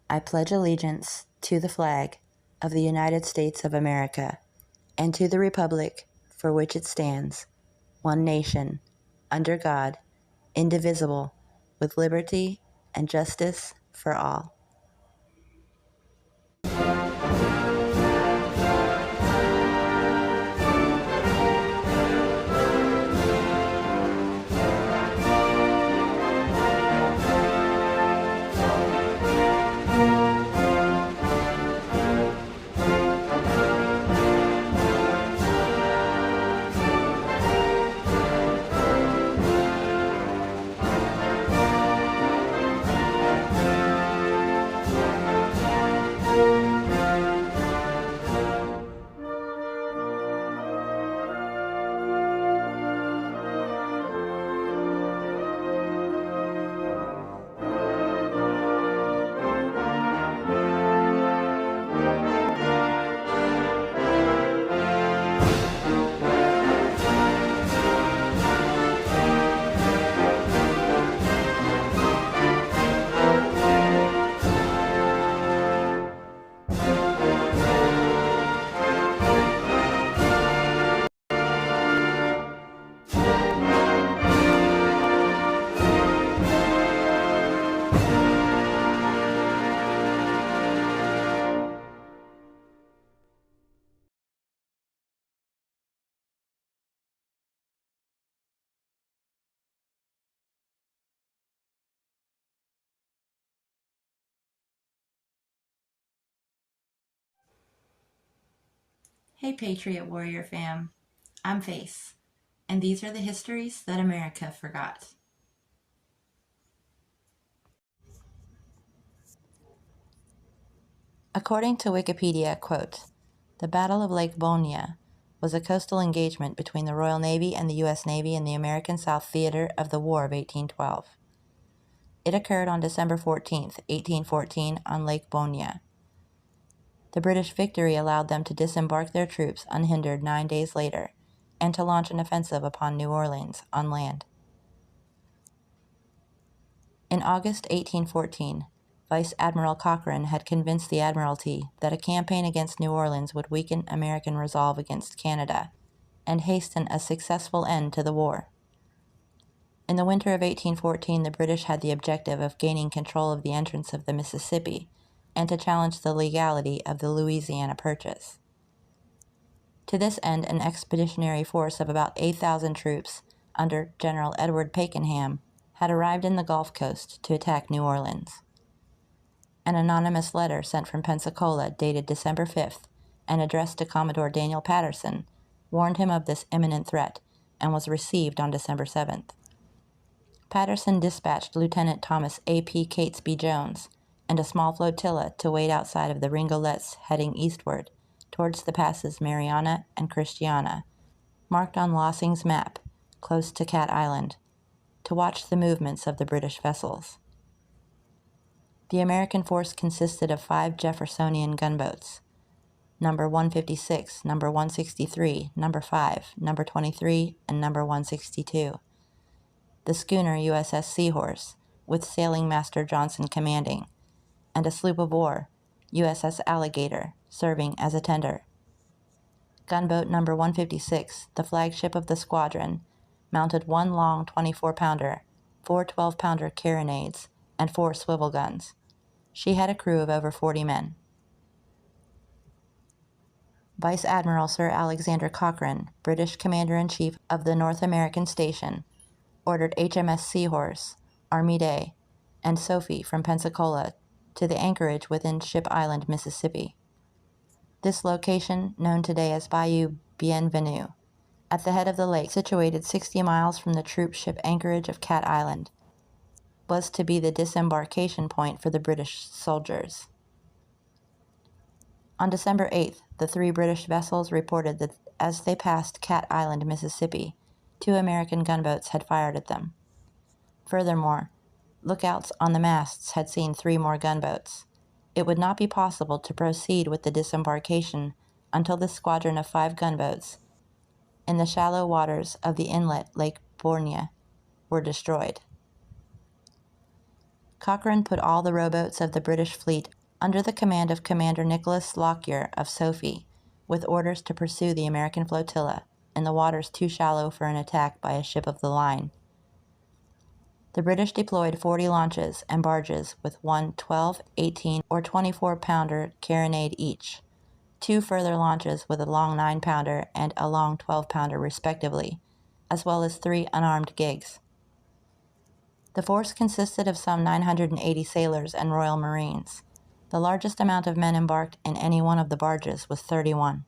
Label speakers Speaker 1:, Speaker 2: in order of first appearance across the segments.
Speaker 1: I pledge allegiance to the flag of the United States of America and to the republic for which it stands, one nation, under God, indivisible, with liberty and justice for all. Hey Patriot Warrior fam, I'm Face, and these are the histories that America forgot. According to Wikipedia, quote, "The Battle of Lake Borgne was a coastal engagement between the Royal Navy and the U.S. Navy in the American South Theater of the War of 1812. It occurred on December 14, 1814, on Lake Borgne. The British victory allowed them to disembark their troops unhindered 9 days later and to launch an offensive upon New Orleans on land. In August 1814, Vice Admiral Cochrane had convinced the Admiralty that a campaign against New Orleans would weaken American resolve against Canada and hasten a successful end to the war. In the winter of 1814, the British had the objective of gaining control of the entrance of the Mississippi and to challenge the legality of the Louisiana Purchase. To this end, an expeditionary force of about 8,000 troops under General Edward Pakenham had arrived in the Gulf Coast to attack New Orleans. An anonymous letter sent from Pensacola, dated December 5th, and addressed to Commodore Daniel Patterson, warned him of this imminent threat and was received on December 7th. Patterson dispatched Lieutenant Thomas A.P. Catesby Jones and a small flotilla to wait outside of the Ringolettes heading eastward towards the passes Mariana and Christiana, marked on Lossing's map, close to Cat Island, to watch the movements of the British vessels. The American force consisted of 5 Jeffersonian gunboats, number 156, number 163, number 5, number 23, and number 162. The schooner USS Seahorse, with Sailing Master Johnson commanding, and a sloop of war, USS Alligator, serving as a tender. Gunboat number 156, the flagship of the squadron, mounted 1 long 24-pounder, 4 12-pounder carronades, and 4 swivel guns. She had a crew of over 40 men. Vice Admiral Sir Alexander Cochrane, British Commander-in-Chief of the North American Station, ordered HMS Seahorse, Armide, and Sophie from Pensacola to the anchorage within Ship Island, Mississippi. This location, known today as Bayou Bienvenue, at the head of the lake, situated 60 miles from the troop ship anchorage of Cat Island, was to be the disembarkation point for the British soldiers. On December 8th, the 3 British vessels reported that as they passed Cat Island, Mississippi, 2 American gunboats had fired at them. Furthermore, lookouts on the masts had seen 3 more gunboats. It would not be possible to proceed with the disembarkation until the squadron of 5 gunboats in the shallow waters of the inlet Lake Borgne were destroyed. Cochrane put all the rowboats of the British fleet under the command of Commander Nicholas Lockyer of Sophie, with orders to pursue the American flotilla in the waters too shallow for an attack by a ship of the line. The British deployed 40 launches and barges with one 12, 18, or 24-pounder carronade each, 2 further launches with a long 9-pounder and a long 12-pounder respectively, as well as 3 unarmed gigs. The force consisted of some 980 sailors and Royal Marines. The largest amount of men embarked in any one of the barges was 31.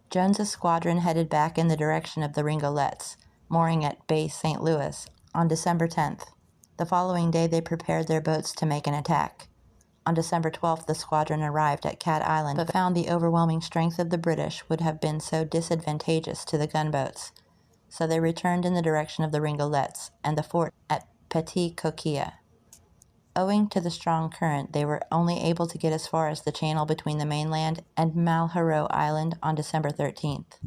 Speaker 1: Jones's squadron headed back in the direction of the Ringolettes, mooring at Bay St. Louis, on December 10th. The following day they prepared their boats to make an attack. On December 12th the squadron arrived at Cat Island, but found the overwhelming strength of the British would have been so disadvantageous to the gunboats, so they returned in the direction of the Ringolettes and the fort at Petit Coquille. Owing to the strong current, they were only able to get as far as the channel between the mainland and Malheureux Island on December 13th.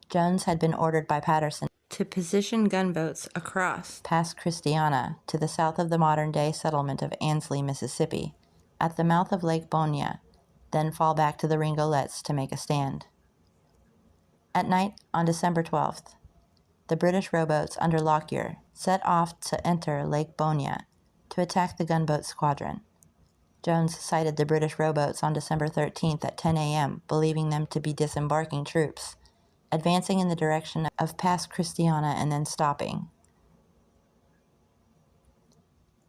Speaker 1: Jones had been ordered by Patterson to position gunboats across Pass Christiana to the south of the modern-day settlement of Ansley, Mississippi, at the mouth of Lake Borgne, then fall back to the Ringolettes to make a stand. At night on December 12th, the British rowboats under Lockyer set off to enter Lake Borgne to attack the gunboat squadron. Jones sighted the British rowboats on December 13th at 10 a.m., believing them to be disembarking troops, advancing in the direction of Pass Christiana and then stopping.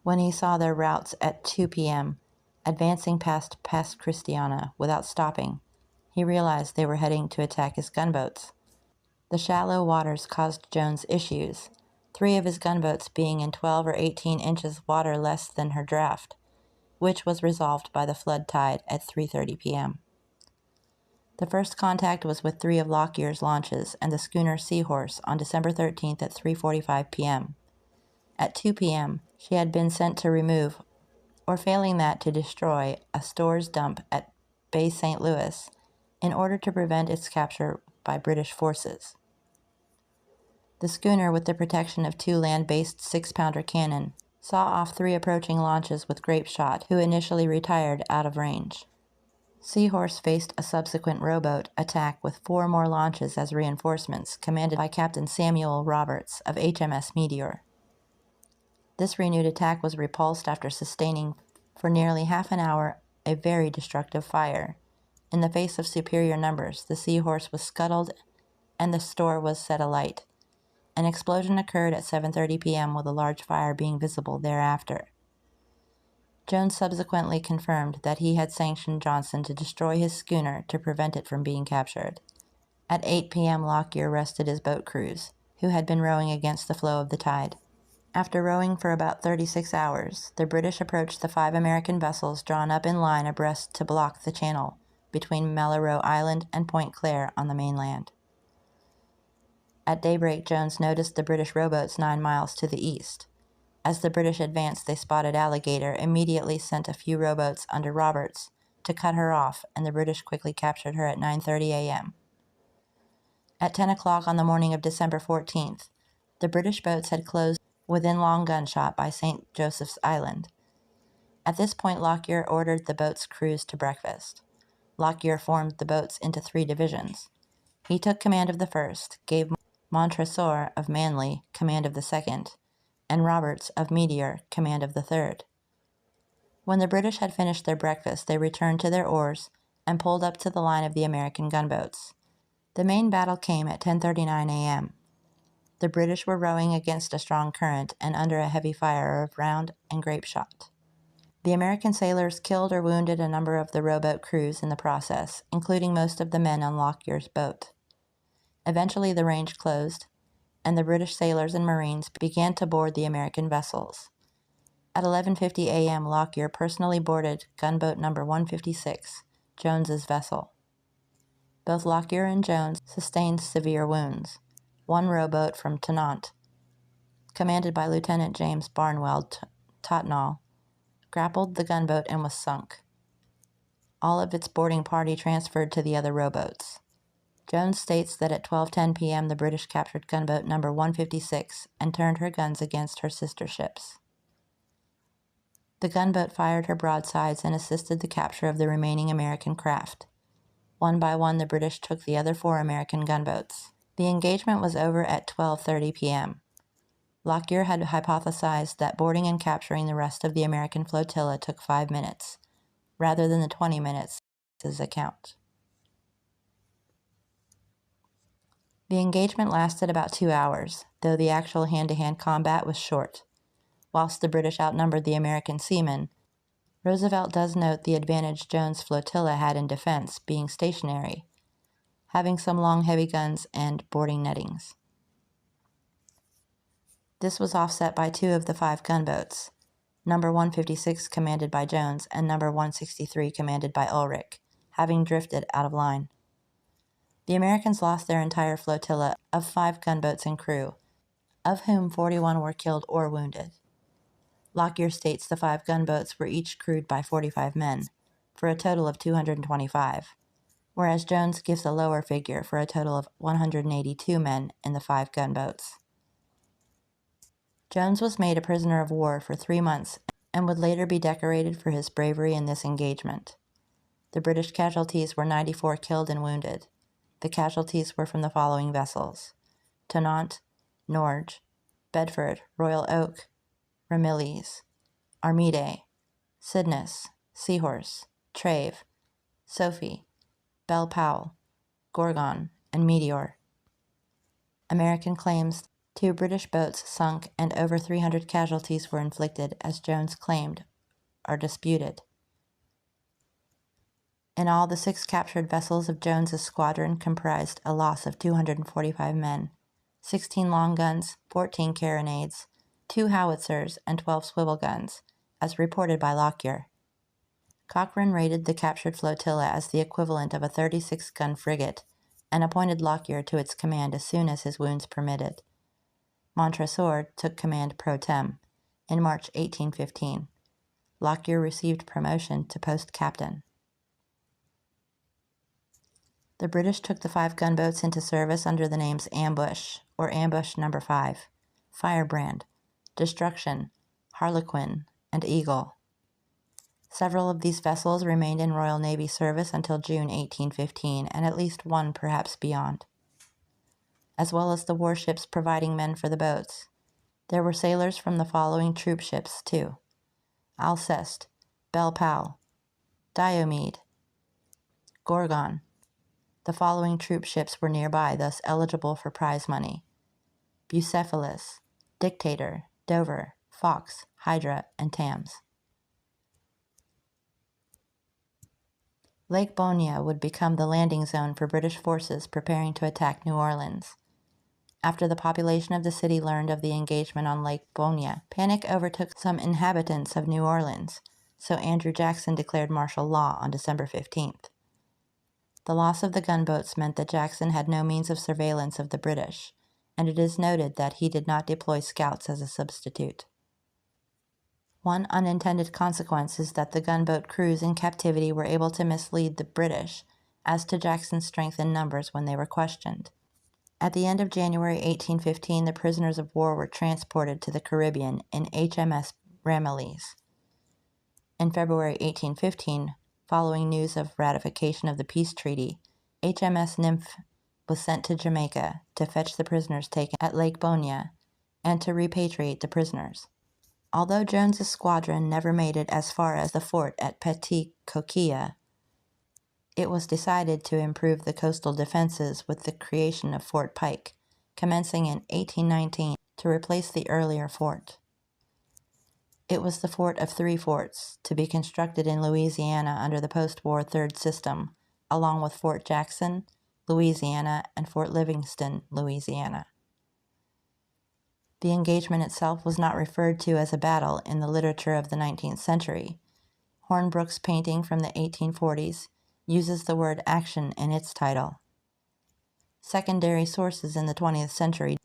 Speaker 1: When he saw their routes at 2 p.m., advancing past Pass Christiana without stopping, he realized they were heading to attack his gunboats. The shallow waters caused Jones issues, 3 of his gunboats being in 12 or 18 inches water less than her draft, which was resolved by the flood tide at 3:30 p.m. The first contact was with 3 of Lockyer's launches and the schooner Seahorse on December 13th at 3:45 p.m. At 2 p.m., she had been sent to remove, or failing that to destroy, a stores dump at Bay St. Louis in order to prevent its capture by British forces. The schooner, with the protection of 2 land-based 6-pounder cannon, saw off 3 approaching launches with grape shot, who initially retired out of range. Seahorse faced a subsequent rowboat attack with 4 more launches as reinforcements, commanded by Captain Samuel Roberts of HMS Meteor. This renewed attack was repulsed after sustaining for nearly half an hour a very destructive fire. In the face of superior numbers, the Seahorse was scuttled and the store was set alight. An explosion occurred at 7:30 p.m. with a large fire being visible thereafter. Jones subsequently confirmed that he had sanctioned Johnson to destroy his schooner to prevent it from being captured. At 8 p.m. Lockyer rested his boat crews, who had been rowing against the flow of the tide. After rowing for about 36 hours, the British approached the 5 American vessels drawn up in line abreast to block the channel between Malheureux Island and Point Claire on the mainland. At daybreak, Jones noticed the British rowboats 9 miles to the east. As the British advanced, they spotted Alligator, immediately sent a few rowboats under Roberts to cut her off, and the British quickly captured her at 9:30 a.m. At 10 o'clock on the morning of December 14th, the British boats had closed within long gunshot by St. Joseph's Island. At this point, Lockyer ordered the boats' crews to breakfast. Lockyer formed the boats into 3 divisions. He took command of the first, gave Montresor of Manly command of the second, and Roberts of Meteor command of the third. When the British had finished their breakfast, they returned to their oars and pulled up to the line of the American gunboats. The main battle came at 10:39 a.m. The British were rowing against a strong current and under a heavy fire of round and grape shot. The American sailors killed or wounded a number of the rowboat crews in the process, including most of the men on Lockyer's boat. Eventually the range closed, and the British sailors and Marines began to board the American vessels. At 11:50 a.m., Lockyer personally boarded gunboat number 156, Jones's vessel. Both Lockyer and Jones sustained severe wounds. One rowboat from Tonnant, commanded by Lieutenant James Barnwell Tottenall, grappled the gunboat and was sunk. All of its boarding party transferred to the other rowboats. Jones states that at 12:10 p.m. the British captured gunboat number 156 and turned her guns against her sister ships. The gunboat fired her broadsides and assisted the capture of the remaining American craft. One by one, the British took the other 4 American gunboats. The engagement was over at 12:30 p.m. Lockyer had hypothesized that boarding and capturing the rest of the American flotilla took 5 minutes, rather than the 20 minutes his account. The engagement lasted about 2 hours, though the actual hand-to-hand combat was short. Whilst the British outnumbered the American seamen, Roosevelt does note the advantage Jones' flotilla had in defense, being stationary, having some long heavy guns and boarding nettings. This was offset by 2 of the 5 gunboats, number 156 commanded by Jones and number 163 commanded by Ulrich, having drifted out of line. The Americans lost their entire flotilla of 5 gunboats and crew, of whom 41 were killed or wounded. Lockyer states the 5 gunboats were each crewed by 45 men, for a total of 225, whereas Jones gives a lower figure for a total of 182 men in the 5 gunboats. Jones was made a prisoner of war for 3 months and would later be decorated for his bravery in this engagement. The British casualties were 94 killed and wounded. The casualties were from the following vessels: Tonnant, Norge, Bedford, Royal Oak, Ramillies, Armide, Cydnus, Seahorse, Trave, Sophie, Belle Powell, Gorgon, and Meteor. American claims 2 British boats sunk and over 300 casualties were inflicted, as Jones claimed, are disputed. In all, the 6 captured vessels of Jones's squadron comprised a loss of 245 men, 16 long guns, 14 carronades, 2 howitzers, and 12 swivel guns, as reported by Lockyer. Cochrane rated the captured flotilla as the equivalent of a 36-gun frigate and appointed Lockyer to its command as soon as his wounds permitted. Montresor took command pro tem. In March 1815. Lockyer received promotion to post captain. The British took the 5 gunboats into service under the names Ambush, or Ambush No. 5, Firebrand, Destruction, Harlequin, and Eagle. Several of these vessels remained in Royal Navy service until June 1815, and at least one perhaps beyond, as well as the warships providing men for the boats. There were sailors from the following troop ships, too: Alceste, Belle Powell, Diomede, Gorgon. The following troop ships were nearby, thus eligible for prize money: Bucephalus, Dictator, Dover, Fox, Hydra, and Thames. Lake Borgne would become the landing zone for British forces preparing to attack New Orleans. After the population of the city learned of the engagement on Lake Borgne, panic overtook some inhabitants of New Orleans, so Andrew Jackson declared martial law on December 15th. The loss of the gunboats meant that Jackson had no means of surveillance of the British, and it is noted that he did not deploy scouts as a substitute. One unintended consequence is that the gunboat crews in captivity were able to mislead the British as to Jackson's strength in numbers when they were questioned. At the end of January 1815, the prisoners of war were transported to the Caribbean in HMS Ramillies. In February 1815, following news of ratification of the peace treaty, HMS Nymph was sent to Jamaica to fetch the prisoners taken at Lake Borgne and to repatriate the prisoners. Although Jones's squadron never made it as far as the fort at Petit Coquille, it was decided to improve the coastal defenses with the creation of Fort Pike, commencing in 1819 to replace the earlier fort. It was the fort of 3 forts, to be constructed in Louisiana under the post-war Third System, along with Fort Jackson, Louisiana, and Fort Livingston, Louisiana. The engagement itself was not referred to as a battle in the literature of the 19th century. Hornbrook's painting from the 1840s uses the word action in its title. Secondary sources in the 20th century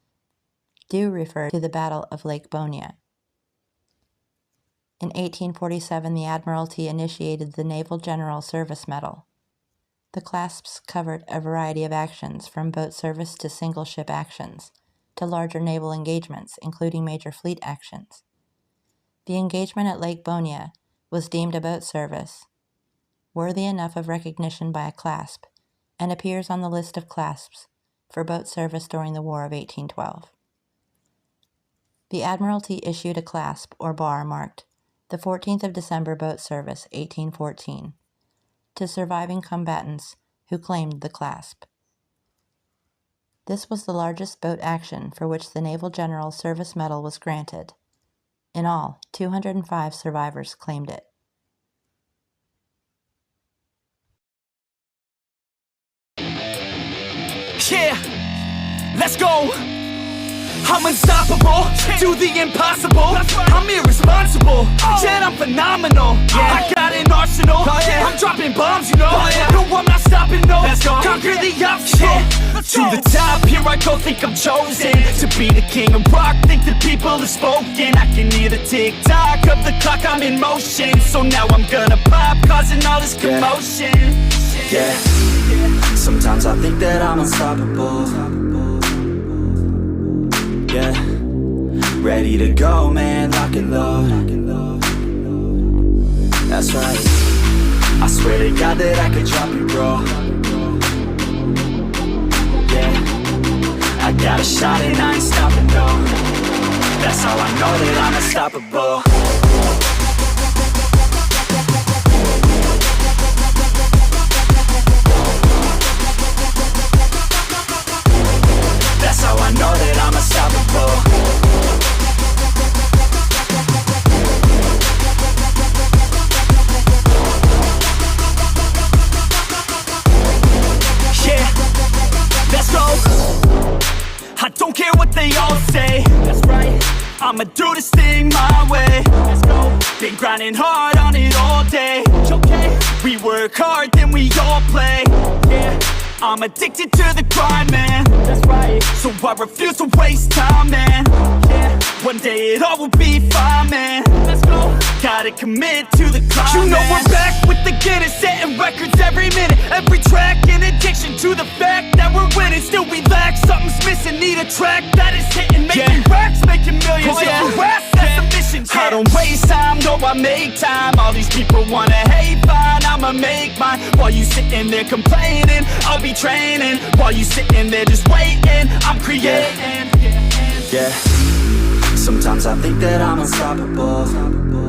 Speaker 1: do refer to the Battle of Lake Borgne. In 1847, the Admiralty initiated the Naval General Service Medal. The clasps covered a variety of actions, from boat service to single-ship actions, to larger naval engagements, including major fleet actions. The engagement at Lake Borgne was deemed a boat service worthy enough of recognition by a clasp, and appears on the list of clasps for boat service during the War of 1812. The Admiralty issued a clasp or bar marked the 14th of December Boat Service, 1814, to surviving combatants who claimed the clasp. This was the largest boat action for which the Naval General Service Medal was granted. In all, 205 survivors claimed it.
Speaker 2: Yeah, let's go. I'm unstoppable, do the impossible. I'm irresponsible, yet I'm phenomenal. I got an arsenal, I'm dropping bombs, you know. No, I'm not stopping, no. Conquer the obstacle. To the top, here I go, think I'm chosen to be the king of rock, think the people have spoken. I can hear the tick-tock of the clock, I'm in motion. So now I'm gonna pop, causing all this commotion.
Speaker 3: Yeah, sometimes I think that I'm unstoppable. Yeah, ready to go, man, lock and load. That's right, I swear to God that I could drop you, bro. Yeah, I got a shot and I ain't stopping, no. That's how I know that I'm unstoppable. That's how I know that I'm unstoppable. Yeah, let's go. I don't care what they all say. That's right, I'ma do this thing my way. Let's go. Been grinding hard on it all day. Okay, we work hard, then we all play. Yeah, I'm addicted to the grind, man. That's right, so I refuse to waste time, man. Yeah, one day it all will be fine, man. Let's go. Gotta commit to the climb, you know, man. We're back with the Guinness, setting records every minute, every track. In addiction to the fact that we're winning, still we lack, something's missing. Need a track that is hitting, making racks, making millions. That's the mission. I don't waste time, no, I make time. All these people wanna hate, fine, I'ma make mine. While you sitting there complaining, I'll be training. While you sitting there just waiting, I'm creating. Yeah, sometimes I think that I'm unstoppable.